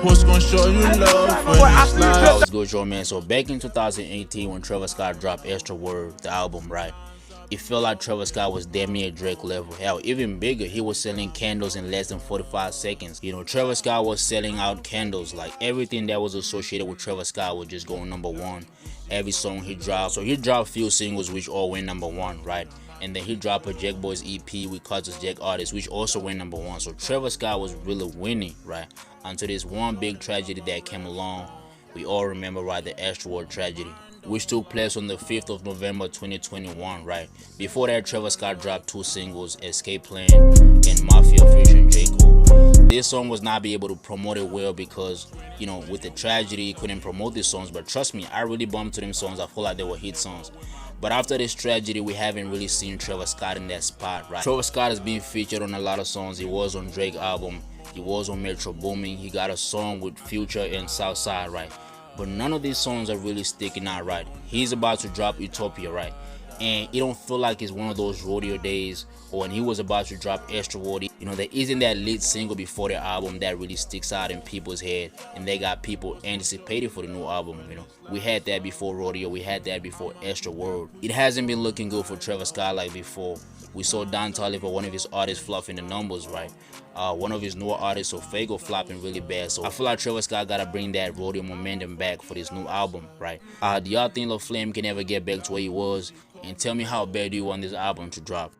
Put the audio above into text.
What's gonna show you love when you slide? What's good, your man? So back in 2018 when Travis Scott dropped ASTROWORLD, the album, right? It felt like Travis Scott was damn near Drake level. Hell, even bigger. He was selling candles in less than 45 seconds. You know, Travis Scott was selling out candles. Like everything that was associated with Travis Scott was just going #1. Every song he dropped. So he dropped few singles which all went #1, right? And then he dropped a Jack Boys EP with Causes Jack Artist, which also went #1. So Travis Scott was really winning, right? Until this one big tragedy that came along. We all remember, right, the ASTROWORLD tragedy, which took place on the 5th of November 2021, right? Before that, Travis Scott dropped 2 singles, Escape Plan and Mafia featuring J. Cole. This song was not be able to promote it well because, you know, with the tragedy, he couldn't promote these songs. But trust me, I really bumped to them songs. I feel like they were hit songs. But after this tragedy, we haven't really seen Travis Scott in that spot, right? Travis Scott has been featured on a lot of songs. He was on Drake album. He was on Metro Boomin. He got a song with Future and Southside, right? But none of these songs are really sticking out, right? He's about to drop Utopia, right? And it don't feel like it's one of those rodeo days, or when he was about to drop ASTROWORLD, you know, there isn't that lead single before the album that really sticks out in people's head, and they got people anticipating for the new album. You know, we had that before rodeo, we had that before ASTROWORLD. It hasn't been looking good for Travis Scott like before. We saw Don Toliver, one of his artists, fluffing the numbers, right? One of his newer artists, Fago, flopping really bad. So I feel like Travis Scott gotta bring that rodeo momentum back for this new album, right? Do y'all think Lil Flame can ever get back to where he was? And tell me how bad do you want this album to drop?